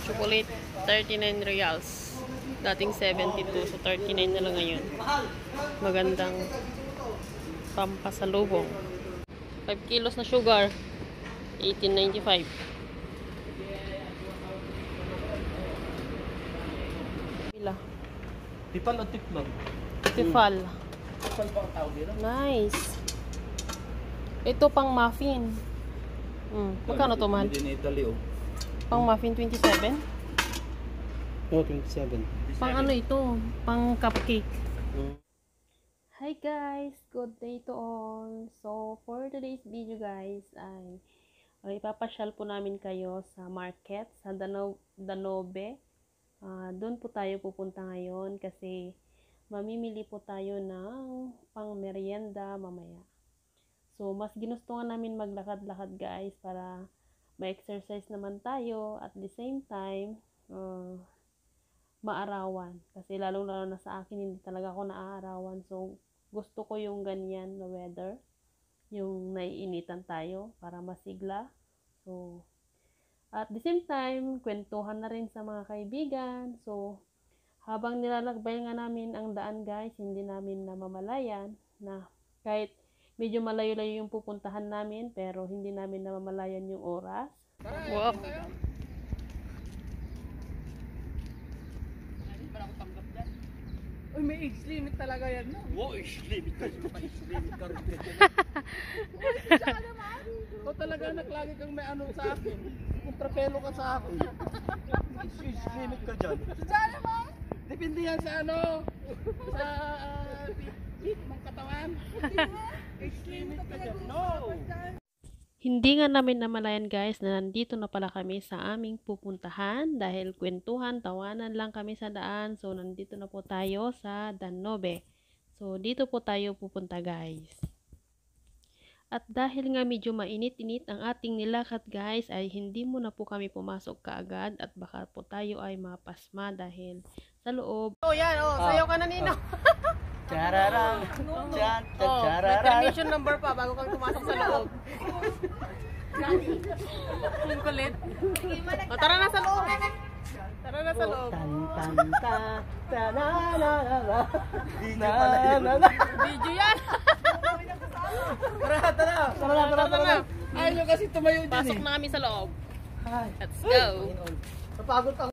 Chocolate, 39 reals. Dating 72, so 39 na lang ngayon. Magandang pampasalubong. 5 kilos na sugar, 18.95. Pila? Tipal o tiplon? Tifal. Tipal pa ang tawag dito? Nice. Ito pang muffin. Magkano to, mahal? Hindi na Italy, oh. Pang muffin, 27? Oh, 27. Pang ano ito? Pang cupcake. Hi guys! Good day to all. So, for today's video guys, ay ipapasyal po namin kayo sa market, sa Danobe. Doon po tayo pupunta ngayon kasi mamimili po tayo ng pang merienda mamaya. So, mas ginustuhan namin maglakad-lakad guys para ma-exercise naman tayo at the same time, maarawan. Kasi lalong-lalo na sa akin, hindi talaga ako naaarawan. So, gusto ko yung ganyan na weather. Yung naiinitan tayo para masigla. So, at the same time, kwentuhan na rin sa mga kaibigan. So, habang nilalakbay nga namin ang daan guys, hindi namin namamalayan na kahit medyo malayo-layo yung pupuntahan namin, pero hindi namin namamalayan yung oras. Wow! Uy, may age limit talaga yan, no? Oo, age limit ka. Age limit ka rin. Saka naman. Ikaw talaga naglagi kang may ano sa akin. Kontrapelo ka sa akin. Age limit ka dyan. Saka naman. Depende yan sa ano. Sa heat ng katawan. Age limit ka dyan. No! Hindi nga namin namalayan guys na nandito na pala kami sa aming pupuntahan dahil kwentuhan, tawanan lang kami sa daan. So, nandito na po tayo sa Danobe. So, dito po tayo pupunta guys. At dahil nga medyo mainit-init ang ating nilakad guys, ay hindi muna po kami pumasok kaagad at baka po tayo ay mapasma dahil sa loob. Oh, yan. Oh, sayaw ka na Nino. Chararang. May permission number pa bago kami pumasok sa loob. Ang kulit. O, tara na sa loob. Tara na sa loob. Video yan. Tara. Ayaw nyo kasi tumayo dyan. Pasok na kami sa loob. Let's go. Napagod ako.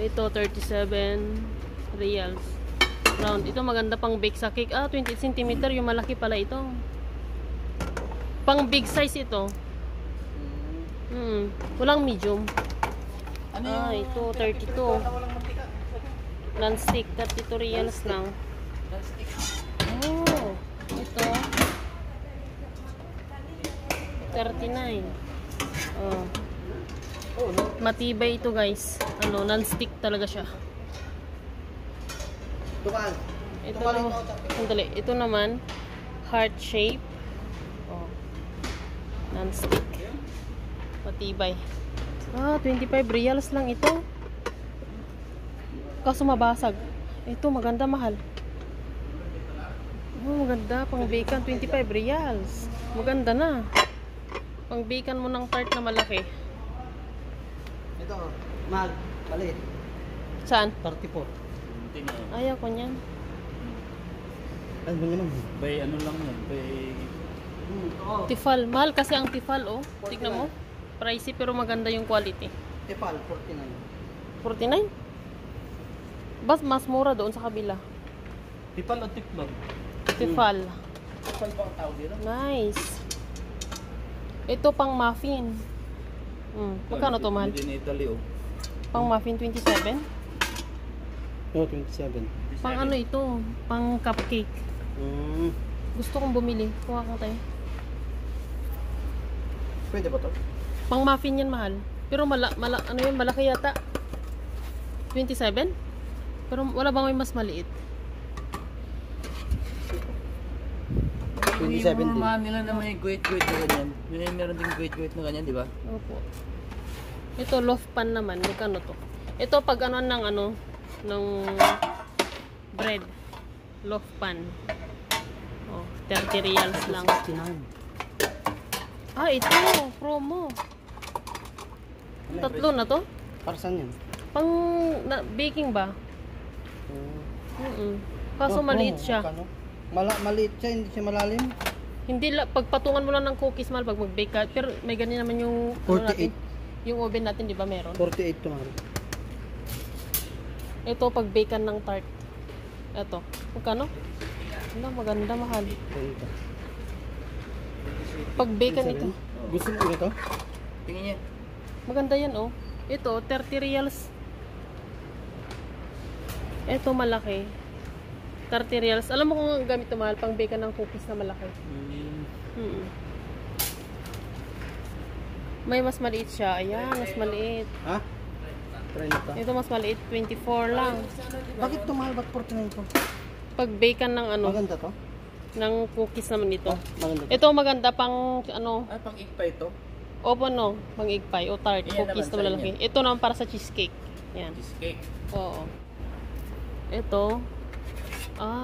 Ito 37 reals. Round. Ito maganda pang bake sa cake. 28 cm yung malaki pala ito. Pang big size ito. Walang medium. Ito 32. Non-stick 32 reals lang. Oh, ito 39. Oh. Matibay ito guys. Non-stick talaga siya. Ito naman heart shape. Non-stick. Matibay. 25 reals lang ito. Kaso mabasag. Ito maganda, mahal. Maganda pang bacon 25 reals. Maganda na. Pang bacon mo ng tart na malaki. Ito, maliit. Saan? 34. Ayaw ko niyan. Ano ba naman? Bay, ano lang yan? Bay... Tifal. Mahal kasi ang tifal, oh. Tignan mo. Pricey pero maganda yung quality. Tifal, 49. 49? Mas mura doon sa kabila. Tifal o tiflon? Tifal. Kapal pa ang tawag dito? Nice. Ito pang muffin. Magkano to, mahal? Hindi in Italy, oh. Pang muffin, 27? No, 27. Pang ano ito? Pang cupcake. Gusto kong bumili. Kuha ko tayo. Pwede ba to? Pang muffin yan, mahal. Pero ano yun, malaki yata. 27? Pero wala bang may mas maliit? 27 Yung din. mga nila na may guwit-guwit na ganyan. Meron din guwit-guwit na ganyan, di ba? Opo. Ito, loaf pan naman. Magkano to? Ito, pag ano ng ng bread. Loaf pan. Oh, 30 reals lang. 69. Ah, ito. Promo. Tatlo na to? Para saan yan? Pang baking ba? Kaso maliit siya. Maliit siya, hindi siya malalim. Hindi pagpatungan mo lang ng cookies mal pag mag-bake ka. Pero may ganyan naman yung 48. Yung oven natin, di ba meron? 48 to, mahal. Ito pag bakean ng tart. Ito. Magkano? Ano, maganda, mahal. Pag bakean ito. Gusto mo ito? Tingin niya. Maganda yan, oh. Ito, 30 reals. Ito, malaki. 30 reals. Alam mo kung ang gamit ito, mahal, pang bakean ng cookies na malaki. May mas maliit siya. Ayan, mas maliit. Ha? 30. Ito mas maliit, 24 lang. Bakit ito mahal? Ba't 49 to? Pag bakean ng Maganda to? ng cookies naman ito. Maganda to. Ito maganda pang Ay, pang igpa ito? opo no, pang egg pie o tart, Yan cookies naman na malalaki. Ito naman para sa cheesecake. Yan. Cheesecake. Oo. Ito.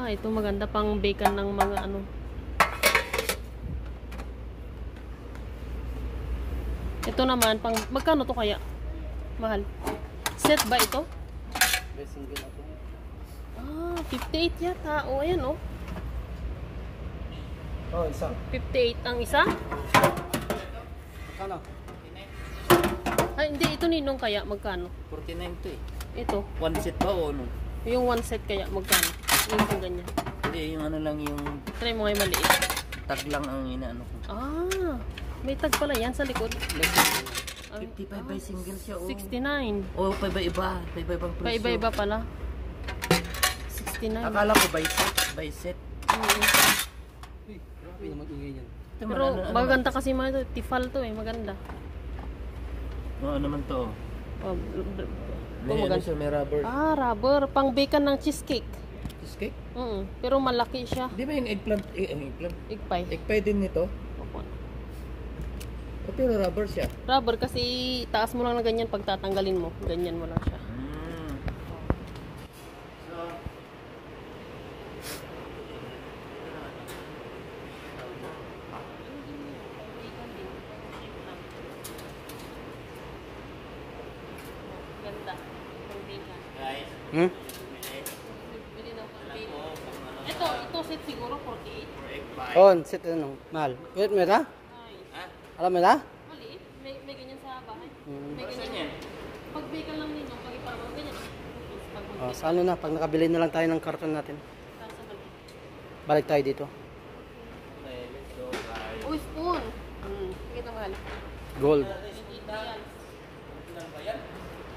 Ito maganda pang bakean ng mga Ito naman pang magkano to kaya? Mahal. Set ba ito? Best single ako. 58 yata. O ayan oh. Oh, isang. 58 ang isa? Ano? Ay, hindi. Ito ninong kaya. Magkano? 49 to eh. Ito. One set ba o ano? Yung one set kaya. Magkano? Yung pang ganyan. Hindi, yung ano lang yung Try mo ngayon maliit. tag lang ang inaano ko. May tag pala yan sa likod. 55 by single siya, oh. 69. Oh, paiba-iba. Paiba-ibang presyo. Paiba-iba pala. 69. Akala ko by set. By set. Uy, grabe naman ingay yan. Ito, Pero ano maganda kasi mga ito. Tifal to eh. Maganda. ano naman to? Oh, May ano maganda. siya, may rubber. Rubber. Pang bakean ng cheesecake. Cheesecake? Pero malaki siya. Di ba yung eggplant? Eggplant? Egg pie. Egg pie din nito? Opo. Oh, pero rubber siya. Rubber kasi taas mo lang na ganyan pag tatanggalin mo. Ganyan mo lang siya. Ganda. Pang bakean. Guys, Hmm? Bili ng pang bakean. Ito set siguro 48. for egg pie. Oh, sit ano, mahal. Wait, mo ita? Ay. Ha? Alam mo ita? Maliit. May ganyan sa bahay. May Saan ganyan. yan? Pag bakean lang ninyo, pag iparang ganyan. Pag Oh, sa ano na, pag nakabili na lang tayo ng karton natin. magkasa maliit. Balik tayo dito. Okay, let's go guys. Uy, spoon. Kita mahal. Gold. 28 reals.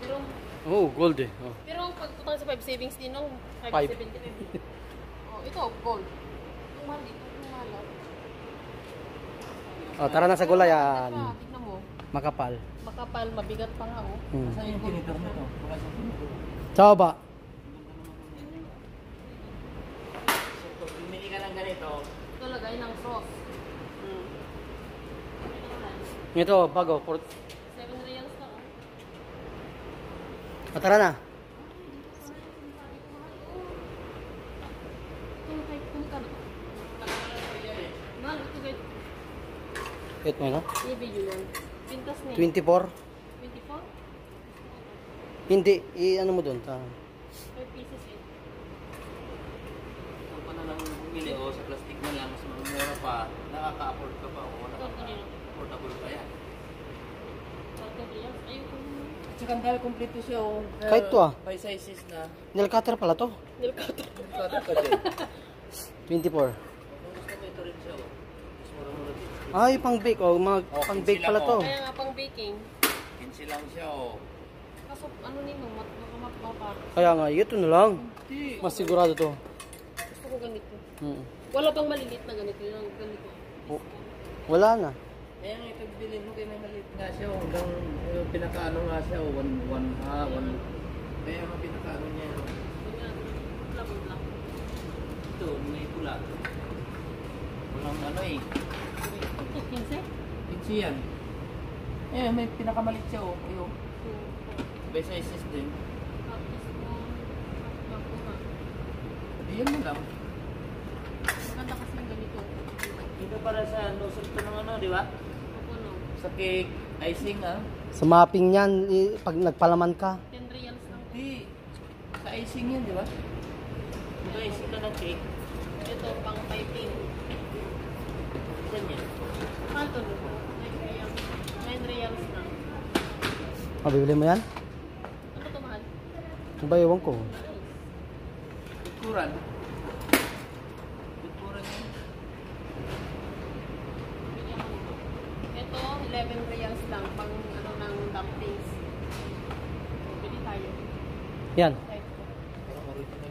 Pero, Oh, gold eh. Oh. pero pag tutang sa 5 savings din, no? 5. 5.75. Ito, gold. Yung mahal dito, yung mahal. Oh, tara na sa gulayan. Tignan mo. Makapal. Makapal, mabigat pa nga, oh. Saan yung tinitor na to? Wala siyang tinitor. Sa baba. So, pag bumili ka ng ganito, Ito lagay ng sauce. Ito, bago. 7 reals lang, oh. Oh, tara na. Ito, kahit kung kano. Mahal, ito kahit Wait mo, no? i-video yan. Pintas na 24. 24? Hindi, ano mo doon? 5 pieces eh. saan pa na lang bumili o sa plastic na lang, mas mura pa, nakaka-afford ka pa o wala ka pa. Affordable pa yan. 30 reals. Ayoko naman. Tsaka ang dahil kompleto siya o. Kahit to, ah. By sizes na. Nail cutter pala to. Nilkato. Kada pa dyan. 24. Kung gusto mo ito rin Ay, pang-bake. Oh, Oh, pang-bake sila pala mo. to. Kaya nga pang baking. 15 lang siya, oh. Kaso ano nino, makamapapar. Kaya nga, ito na lang. Hindi. Mas sigurado to. Gusto ko ganito. Hmm. Wala bang maliliit na ganito? Yung ganito. Wala na. Kaya nga ito bilhin mo, kaya may maliit nga siya, oh. Hanggang pinakaano nga siya, oh. One. Kaya nga pinakaano niya. Black. Ito, may pula. Walang ano eh. Ito, 15? Pinsi yan. Eh, may pinakamalit siya, oh. Ayun. By sizes din. Diyan mo lang. Maganda kasi yung ganito. Ito para sa nozzle to ng ano, di ba? Ako no. Sa cake icing, ah. Sa mapping yan, pag nagpalaman ka. 10 reals lang. Hindi. Sa icing yan, di ba? Ito icing na ng cake. Ito, pang piping. Yan yan. Kanto no? 9 reals lang. Mabibili mo yan? Ano to mahal? Ano ba ewan ko? Bikuran. Bikuran yan. Bigyan ko nito. Ito, 11 reals lang. Pang ano ng dumplings. So, bili tayo. Yan. Type ko.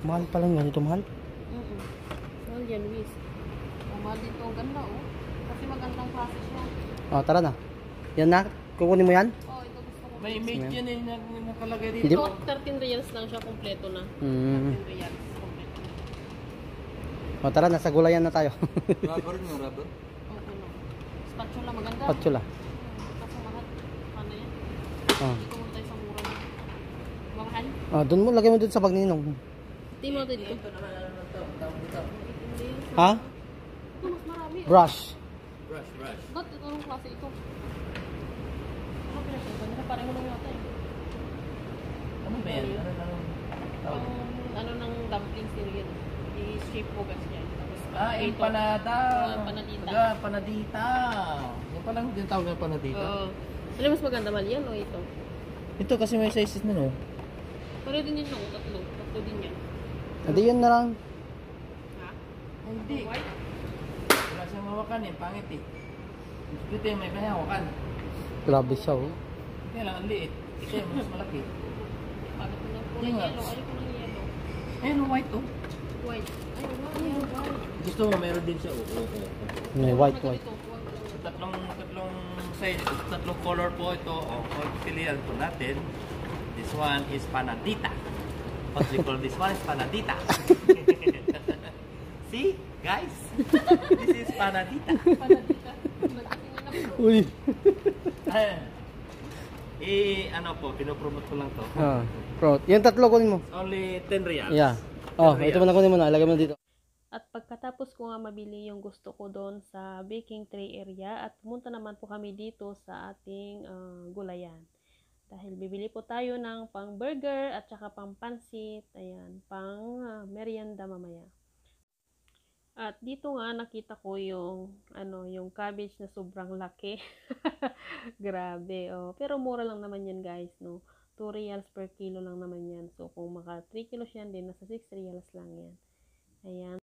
Mahal pa lang yan. Ito mahal. Mahal yan, Wiz. Mahal dito. Ang ganda, oh. Kasi magandang klase siya. Oh, tara na. Yan na. Kukunin mo yan? Oh, ito gusto ko. May image yan eh, nakalagay Hindi. dito. Ito, 13 reals lang siya. Kompleto na. 13 reals. Kompleto na. Oh, tara, nasa gulayan na tayo. Rubber mo, rubber. Okay, no. Spatula, maganda. Patula. Kaso mahal. Paano yan? Oh. Dito muna tayo sa mura na. Mahal? Oh, doon mo, lagay mo doon sa bag ninong. Hindi mo dito. Ito naman, ano to? Tawag dito. Ha? Ito, mas marami. Oh. Brush. Brush. Ba't ito anong klase ito? Ano pinagsasabi nila? Parang mo lang yata eh. Ano ba yan? Pang ano ng dumplings nila yun. I-shape mo kasi yan. Tapos Yung ito. panada. Panadita. Panadita. Yung palang din tawag ng panadita. Oo. Ano mas maganda mal yan o ito? Ito kasi may sizes na, no? Pero din yun no, tatlo. Tatlo din yan. Hindi yan na lang. Ha? Hindi. White? Wala siyang mawakan eh. Pangit eh. Ito yung may mahawakan. Grabe siya, oh. Kaya lang, ang liit. Ito yung mas malaki. Bakit mo ng Yan kulay nga. yellow? Ayaw ko ng yellow. Ayun, white oh. White. Ay, white. Gusto mo, meron din siya. Oo. May white, white. Tatlong size, tatlong color po ito. O, pilihan po natin. This one is panadita. What we call this one is panadita. See, guys? This is panadita. Panadita. Uy. Ano po, pinopromote ko lang to. Ah, bro. Yung tatlo kunin mo. Only 10 reals. Yeah. Oh, 10 ito mo na kunin mo na. Ilagay mo na dito. At pagkatapos ko nga mabili yung gusto ko doon sa baking tray area at pumunta naman po kami dito sa ating gulayan. Dahil bibili po tayo ng pang burger at saka pang pansit, ayan, pang merienda mamaya. At dito nga nakita ko yung yung cabbage na sobrang laki. Grabe, oh. Pero mura lang naman yan, guys, no. 2 reals per kilo lang naman yan. So kung maka 3 kilos yan din, nasa 6 reals lang yan. Ayan.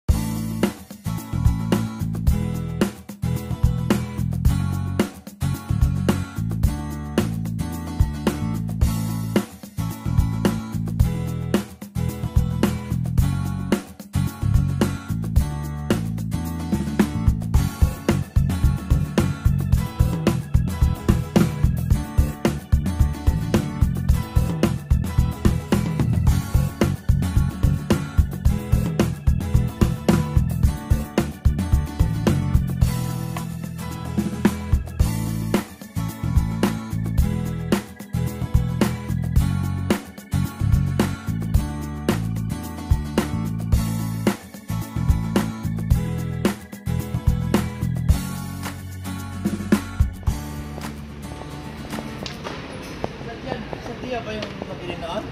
Sa ba yung nabili noon?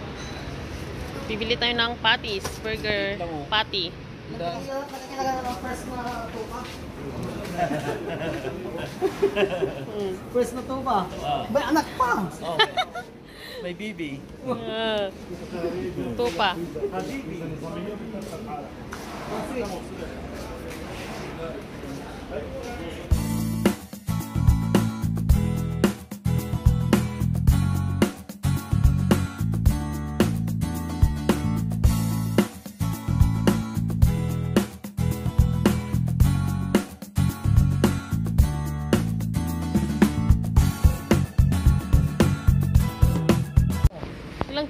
Bibili tayo ng patties, burger, patty. First na to pa. May anak pa. Oh. May bibi. Tupa.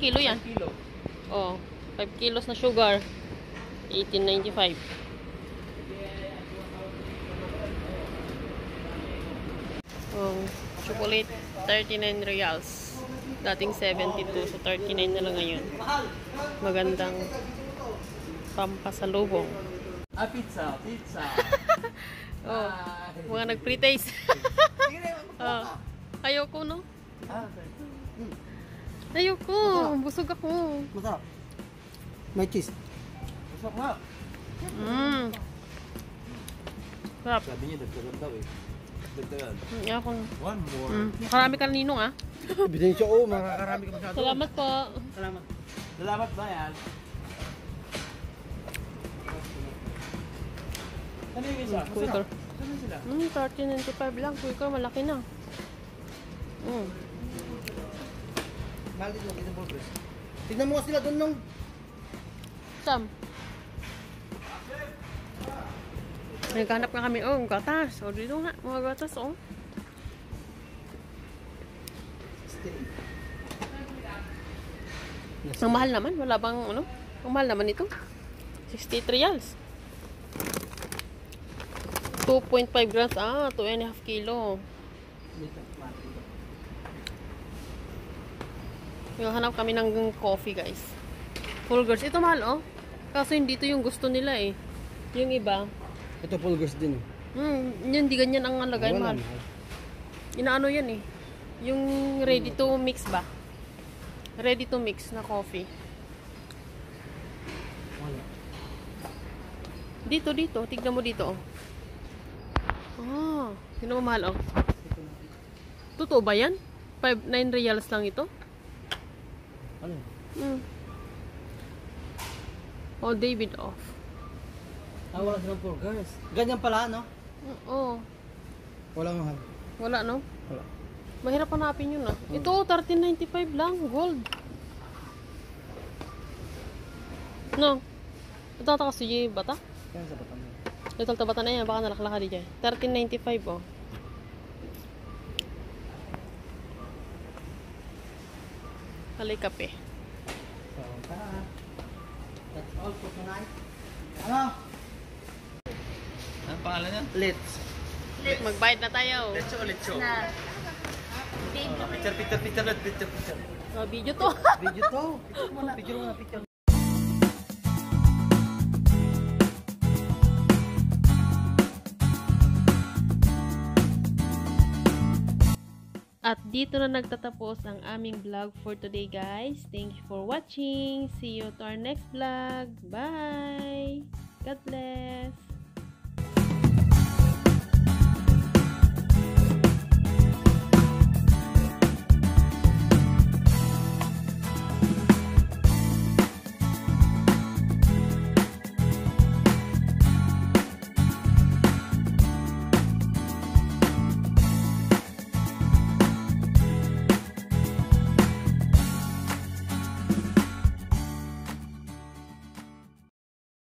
kilo yan? Kilo. Oh, 5 kilos na sugar. 18.95. Oh, chocolate 39 reals. Dating 72, so 39 na lang ngayon. Magandang pampasalubong. Ah, pizza. Oh, mga nag-pre-taste. Oh, ayoko, no? Ayoko, busog ako. Masarap. May cheese. Masarap nga. Sarap. Sabi niya, dagdagan daw eh. Dagdagan. Ayoko. One more. Makarami ka ninong, ah. Ebidensya ko, makakarami ka masyado. Salamat po. Salamat. Salamat ba yan? Ano yung isa? Quaker. Saan sila? 13.95 lang. Quaker, malaki na. Mahal dito, dito burgers. Tignan mo nga sila doon nung... Sam. Naghanap nga kami. Oh, gatas. O, dito nga. Mga gatas, oh. Ang mahal naman. Wala bang, ano? Ang mahal naman ito. 63 reals. 2.5 grams. Ah, 2.5 kilo. Hanap kami ng coffee, guys. Fulgurs. Ito mahal, oh. Kaso hindi ito yung gusto nila, eh. Yung iba. Ito burgers din. Yun, di ganyan ang lagay, Wala, mahal. Inaano yan, eh. Yung ready to mix ba? Ready to mix na coffee. Wala. Dito. Tignan mo dito, oh. Ah, tignan mo mahal, oh. Totoo ba yan? 9 reals lang ito? Ano? Oh, David off. Ah, wala silang burgers. Ganyan pala, no? Oh, Walang mahal. wala, no? Wala. Mahirap hanapin yun, ah. Ito, 13.95 lang. Gold. No. Ito ata kasi bata. Yan sa batang. Ito ang tabata na yan. Baka nalaklaka di dyan. 13.95, oh. Halay kape. So, tara. That's all for tonight. Ano? Ano pangalan niya? Let's. Magbayad na tayo. Lecho o lecho? Na. Picture. Oh, video to. Video to. Picture mo na. At dito na nagtatapos ang aming vlog for today, guys. Thank you for watching. See you to our next vlog. Bye! God bless!